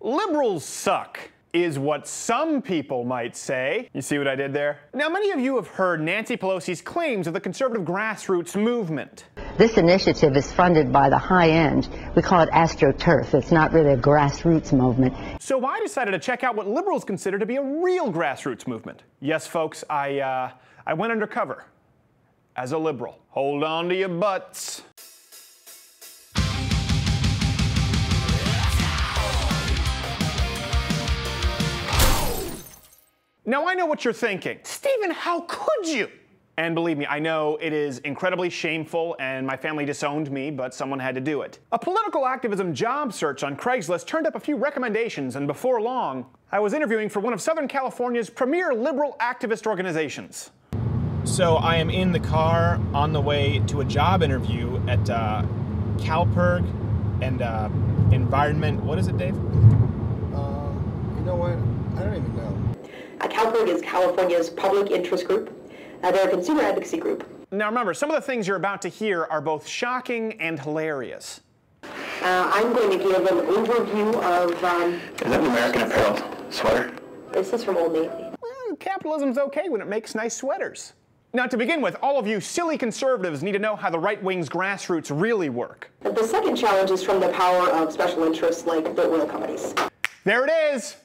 Liberals suck, is what some people might say. You see what I did there? Now, many of you have heard Nancy Pelosi's claims of the conservative grassroots movement. This initiative is funded by the high end. We call it AstroTurf. It's not really a grassroots movement. So I decided to check out what liberals consider to be a real grassroots movement. Yes, folks, I went undercover as a liberal. Hold on to your butts. Now, I know what you're thinking. Stephen, how could you? And believe me, I know it is incredibly shameful and my family disowned me, but someone had to do it. A political activism job search on Craigslist turned up a few recommendations, and before long, I was interviewing for one of Southern California's premier liberal activist organizations. So I am in the car on the way to a job interview at CalPERG and Environment, what is it, Dave? You know what? I don't even know. CalPERG is California's public interest group. They're a consumer advocacy group. Now remember, some of the things you're about to hear are both shocking and hilarious. I'm going to give an overview of... Is that an American Apparel sweater? This is from Old Navy. Well, capitalism's okay when it makes nice sweaters. Now to begin with, all of you silly conservatives need to know how the right wing's grassroots really work. The second challenge is from the power of special interests like the oil companies. There it is!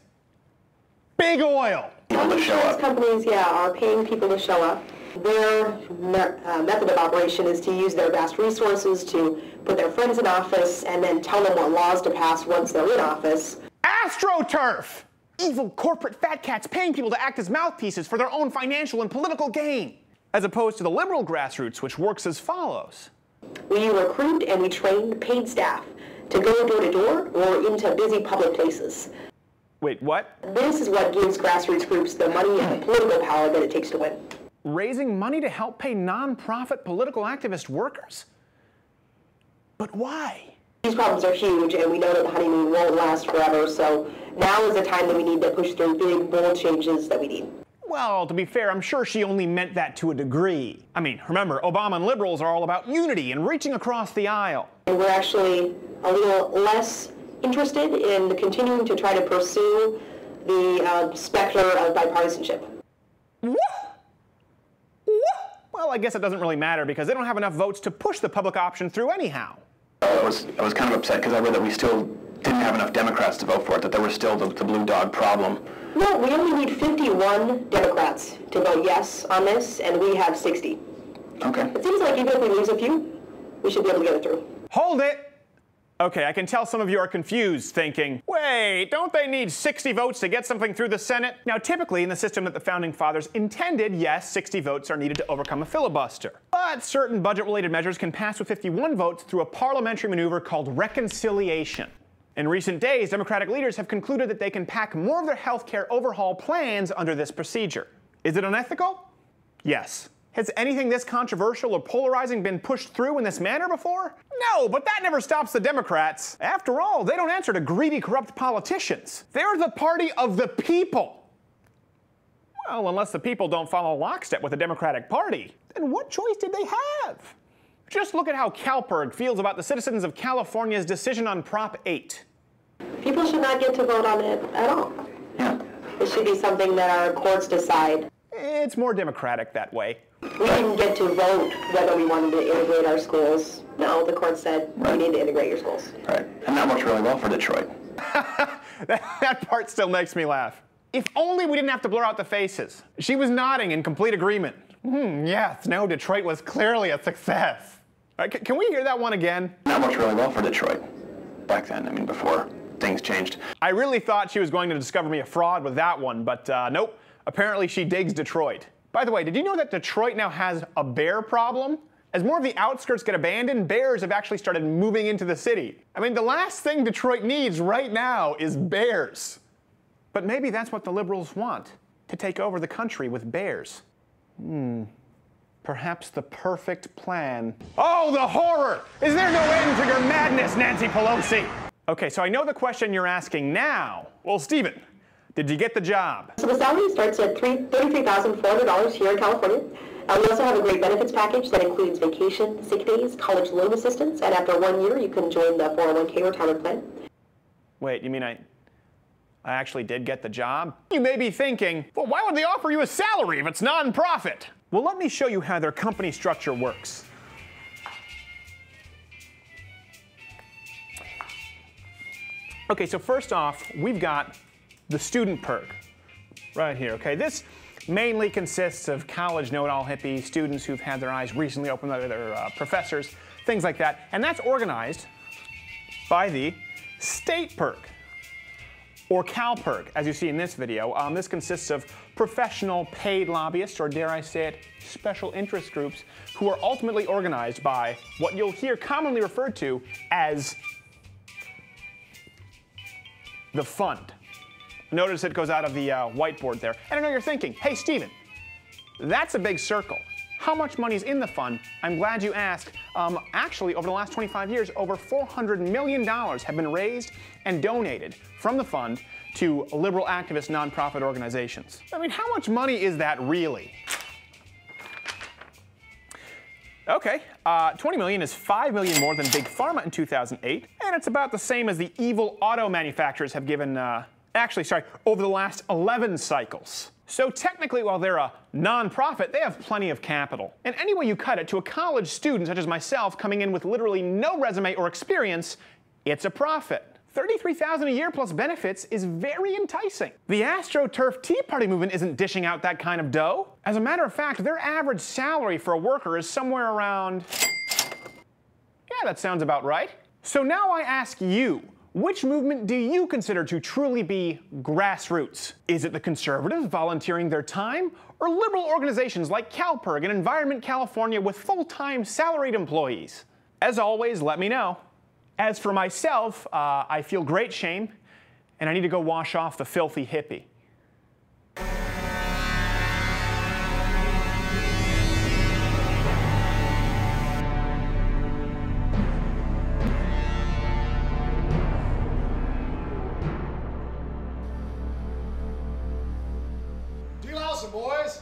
Big oil! Some insurance companies, are paying people to show up. Their method of operation is to use their vast resources to put their friends in office and then tell them what laws to pass once they're in office. AstroTurf! Evil corporate fat cats paying people to act as mouthpieces for their own financial and political gain. As opposed to the liberal grassroots, which works as follows. We recruit and we train paid staff to go door to door or into busy public places. Wait, what? This is what gives grassroots groups the money and the political power that it takes to win. Raising money to help pay non-profit political activist workers? But why? These problems are huge, and we know that the honeymoon won't last forever, so now is the time that we need to push through big, bold changes that we need. Well, to be fair, I'm sure she only meant that to a degree. I mean, remember, Obama and liberals are all about unity and reaching across the aisle. And we're actually a little less interested in continuing to try to pursue the specter of bipartisanship. What? Well, I guess it doesn't really matter because they don't have enough votes to push the public option through anyhow. I was kind of upset because I read that we still didn't have enough Democrats to vote for it, that there was still the blue dog problem. No, we only need 51 Democrats to vote yes on this, and we have 60. Okay. It seems like even if we lose a few, we should be able to get it through. Hold it! Okay, I can tell some of you are confused, thinking, wait, don't they need 60 votes to get something through the Senate? Now, typically, in the system that the Founding Fathers intended, yes, 60 votes are needed to overcome a filibuster. But certain budget-related measures can pass with 51 votes through a parliamentary maneuver called reconciliation. In recent days, Democratic leaders have concluded that they can pack more of their healthcare overhaul plans under this procedure. Is it unethical? Yes. Has anything this controversial or polarizing been pushed through in this manner before? No, but that never stops the Democrats. After all, they don't answer to greedy, corrupt politicians. They're the party of the people. Well, unless the people don't follow lockstep with the Democratic Party, then what choice did they have? Just look at how CalPERG feels about the citizens of California's decision on Prop 8. People should not get to vote on it at all. Yeah. It should be something that our courts decide. It's more democratic that way. We didn't get to vote whether we wanted to integrate our schools. No, the court said you need to integrate your schools. Right. And that worked really well for Detroit. that part still makes me laugh. If only we didn't have to blur out the faces. She was nodding in complete agreement. Yes, no, Detroit was clearly a success. All right, can we hear that one again? That worked really well for Detroit. Back then, I mean, before things changed. I really thought she was going to discover me a fraud with that one, but nope. Apparently she digs Detroit. By the way, did you know that Detroit now has a bear problem? As more of the outskirts get abandoned, bears have actually started moving into the city. I mean, the last thing Detroit needs right now is bears. But maybe that's what the liberals want, to take over the country with bears. Perhaps the perfect plan. Oh, the horror! Is there no end to your madness, Nancy Pelosi? Okay, so I know the question you're asking now. Well, Stephen, did you get the job? So the salary starts at $33,400 here in California. We also have a great benefits package that includes vacation, sick days, college loan assistance, and after 1 year, you can join the 401k retirement plan. Wait, you mean I I actually did get the job. You may be thinking, well, why would they offer you a salary if it's non-profit? Well, let me show you how their company structure works. Okay, so first off, we've got the student perk right here, okay? This mainly consists of college know-it-all hippie students who've had their eyes recently opened by their professors, things like that, and that's organized by the state perk, or Cal perk, as you see in this video. This consists of professional paid lobbyists, or dare I say it, special interest groups, who are ultimately organized by what you'll hear commonly referred to as the fund. Notice it goes out of the whiteboard there. And I know you're thinking, hey, Stephen, that's a big circle. How much money is in the fund? I'm glad you asked. Actually, over the last 25 years, over $400 million have been raised and donated from the fund to liberal activist nonprofit organizations. I mean, how much money is that really? Okay, 20 million is 5 million more than Big Pharma in 2008, and it's about the same as the evil auto manufacturers have given, over the last 11 cycles. So technically, while they're a non-profit, they have plenty of capital. And any way you cut it, to a college student such as myself coming in with literally no resume or experience, it's a profit. $33,000 a year plus benefits is very enticing. The AstroTurf Tea Party movement isn't dishing out that kind of dough. As a matter of fact, their average salary for a worker is somewhere around... Yeah, that sounds about right. So now I ask you, which movement do you consider to truly be grassroots? Is it the conservatives volunteering their time, or liberal organizations like CalPERG and Environment California with full-time salaried employees? As always, let me know. As for myself, I feel great shame, and I need to go wash off the filthy hippie. Deal awesome, boys.